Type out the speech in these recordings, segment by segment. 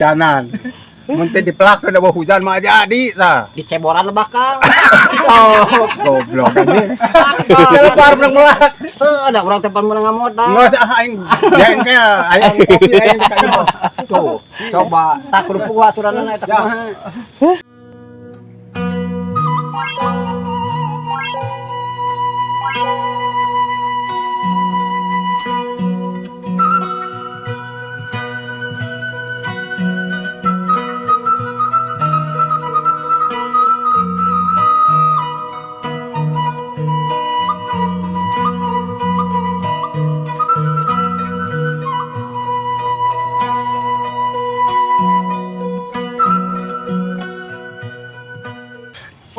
Janan. Munte dipelak ke bawah hujan mah jadi tah. Di ceboran bakal. Oh, goblok ini. Kalau par melak. Ada orang tepan menang modal. Enggak usah aing jengke aing kopi aing kayak Tuh, coba tak kerupuk aturanna eta kumaha.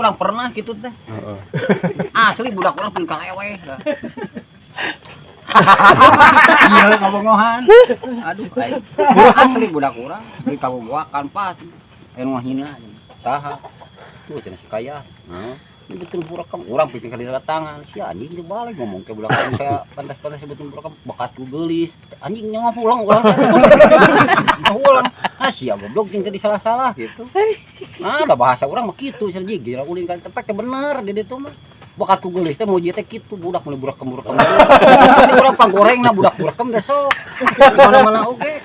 Kurang pernah gitu teh. Heeh. Asli budak urang teu kaleweh. Iya ngomong-ngohan. Aduh, aing. Asli budak urang di kagogoakan pas. Anu ngahina saha. Tuh cenah si kaya. Heeh. Ini betul burakam urang piting kali datangan. Si anjing teu balik ngomong ke budak urang saya pantas-pantas betul burakam bakat ku geulis. Anjing nya pulang urang teh. Pulang. Ah sia goblok jeung teu disalah-salah gitu. Nah, ada bahasa urang mah kitu cenah jigi ulin ka tempat teh bener di ditu mah. Bakat ku geulis teh muji teh kitu budak mulai burakam. Ini urang panggorengna budak-budakem teh sok. Mana-mana oge.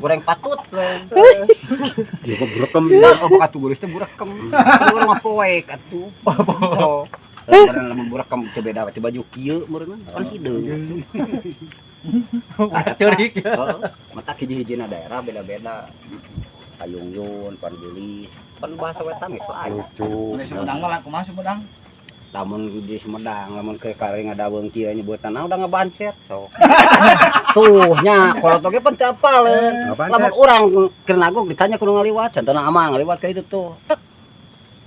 Goreng patut we. Ya burekem Oh, bakat ku geulis teh burakam. Urang mah poek atuh. Karena lamun burakam teu beda teh baju kieu meureun kan hideung. Curik. Heeh. Mata hiji-hijina daerah beda-beda. Ayung-yun, pangelis, pan bahasa wetan geus lain. lucu. Di Sumedang mah kumaha Sumedang? Lamun di Sumedang, lamun ke kare ngadaweung kieu nyebutan udah ngabancet sok. Tuh nya kolot oge pan teu apaleun. Ngabancet. Lamun urang keur nagok ditanya kudu ngaliwat, contohna amang ngaliwat ka itu tuh. Tek.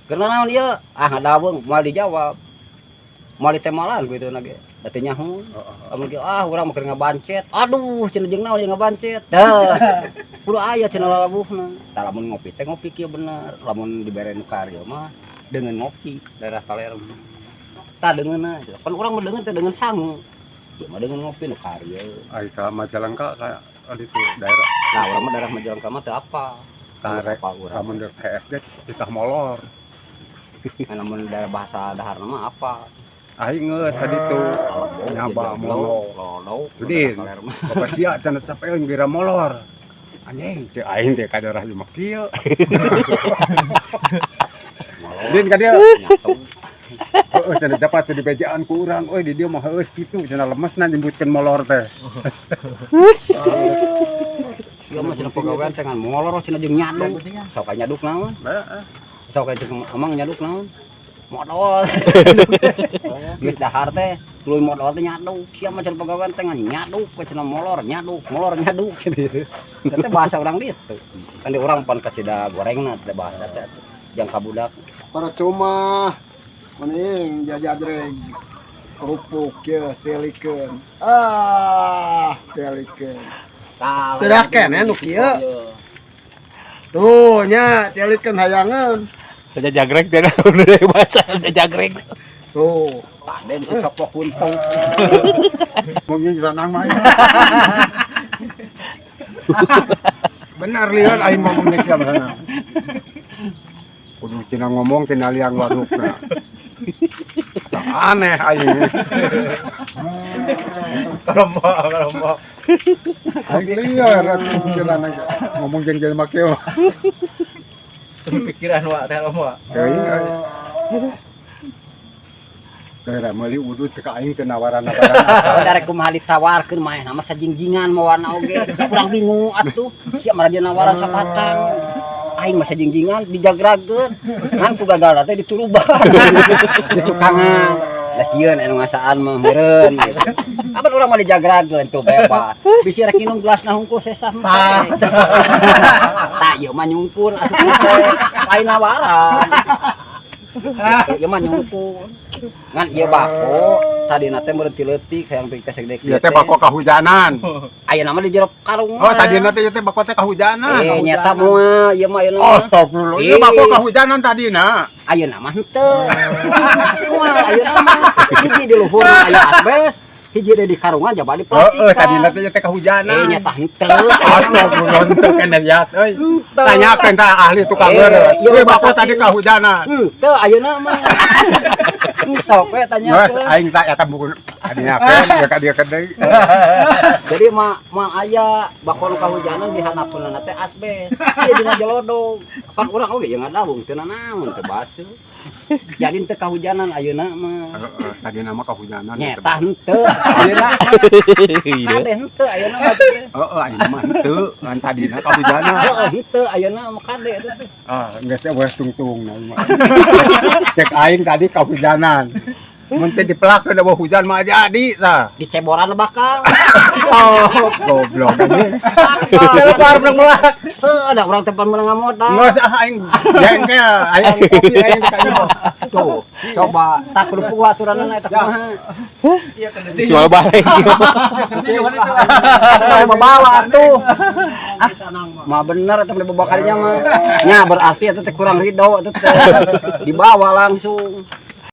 Keur naon ieu? Ah ngadaweung moal dijawab. Moal ditemalan ku itu nage. Da teu nyaho. Lamun kieu urang mah keur ngabancet. Aduh cenah jeung naon yang ngabancet. Dah. Kudu aya cenah lalabuhna. Tah lamun ngopi teh ngopi kieu bener. Lamun dibere nu karya mah dengan ngopi daerah Kalerem. Tah deungeunna. Pan urang mah deungeun teh deungeun sangu. Ieu mah deungeun ngopi nu karya. Ai ka Majalengka ka itu daerah Nah, urang mah daerah Majalengka mah teu apa. Tarek. Apa urang. Lamun dek TSD kita molor. Lamun daerah bahasa daharna mah apa? Aing geus haditu nyaba molor. Lolo. Udin. Kalerem. Bapak sia cenah sapeun gira molor. Anjing ceu aing teh ka daerah lima kieu. Din ka dia. Nyatu. Heeh cenah dapat di bejaan ku urang. Euy di dieu mah heus kitu cenah lemesna nyebutkeun molor teh. Ieu mah cenah pagawean teh ngan molor cenah jeung nyaduk. Sok aya nyaduk naon? Heeh. Sok aya jeung amang nyaduk naon? Modal. Geus dahar teh tuluy modal teh nyaduk. Sia mah cenah pagawean teh ngan nyaduk we cenah molor nyaduk gitu. Teh bahasa urang ditu. Kan di urang pan kacida gorengna teh bahasa teh jang kabudak. Para cuma mending jajadreg kerupuk ya telikeun telikeun teu da keneh nu kieu tuh nya telikeun hayangan Teh jagrek teh udah bahasa teh jagrek. tuh Paden si coplok kuntung. Mungkin sanang mah. Benar lihat aing ngomong nek sia sana. Kudu cenah ngomong tina liang warukna. Sak aneh aing. Kelompok. Aing liar atuh cenah ngomong jeung jelema kieu. Pikiran wa teh mah. Teuing aing. Daerah meuli udut ka aing teu nawaran-nawaran. Darek kumaha ditawarkeun mah nama sajingjingan mah warna oge. Urang bingung atuh. Sia maraja nawaran sapatang. Aing mah sajingjingan dijagrageun. Ngan ku gagal teh dituruban. Di tukangan. Da sieun anu ngasaan mah meureun gitu. Apan urang mah dijagrageun tuh bebas. Bisi rek nginum gelasna hungkul sesah mah. Tah ieu mah nyungkun asup teh. Lain nawaran. Ieu mah nyungkun. Ngan ieu bako tadina teh meureun ti leutik hayang teh kasegede kieu. Ieu teh bako kahujanan. Ayeuna mah di jero karung. Oh, tadina teh ieu teh bako teh kahujanan. Nyata moal ieu mah ayeuna mah. Astagfirullah. Ieu bako kahujanan tadina. Ayeuna mah henteu. Moal ayeuna mah hiji di luhur aya asbes. hiji di karungan aja balik Heeh, plastik. tadi nanti teh kahujanan. nyata henteu. Astagfirullah, untuk kan lihat euy. Tanyakeun tah ahli tukang beureuh. Iya, Ieu Bapak bapak tadi sih. kahujanan. Henteu ayeuna mah. Sok we Geus tanyakeun. aing tak eta buku adinyakeun ya ka dieu deui. Jadi mah aya bakal kahujanan dihanapkeun teh asbes. Ieu dina jelodog. Kan urang oge yang ngadawung teu naon teu basuh. Jadi teu kahujanan ayeuna mah. Heeh, tadi nama kahujanan. Nyeta henteu. Ayeuna kade henteu ayeuna mah teh. Heeh, aing mah henteu, kan tadina kahujanan. Heeh henteu ayeuna mah kade eta teh. Ah, geus wes tungtung nah mah. Cek aing tadi kahujanan. Mun teh dipelakeun da hujan mah jadi tah. Diceboran bakal. Oh, goblok anjing. Telepon urang melak. Heuh, da urang telepon meunang ngamodal. Nggak usah aing jengkel, aing kopi aing ka ieu. Tuh, coba tak kerupuk aturanna eta kumaha. Soal balik. Kita bawa atuh. Mah bener eta bawa kadinya mah. Nya berarti eta teh kurang ridho eta teh. Dibawa langsung.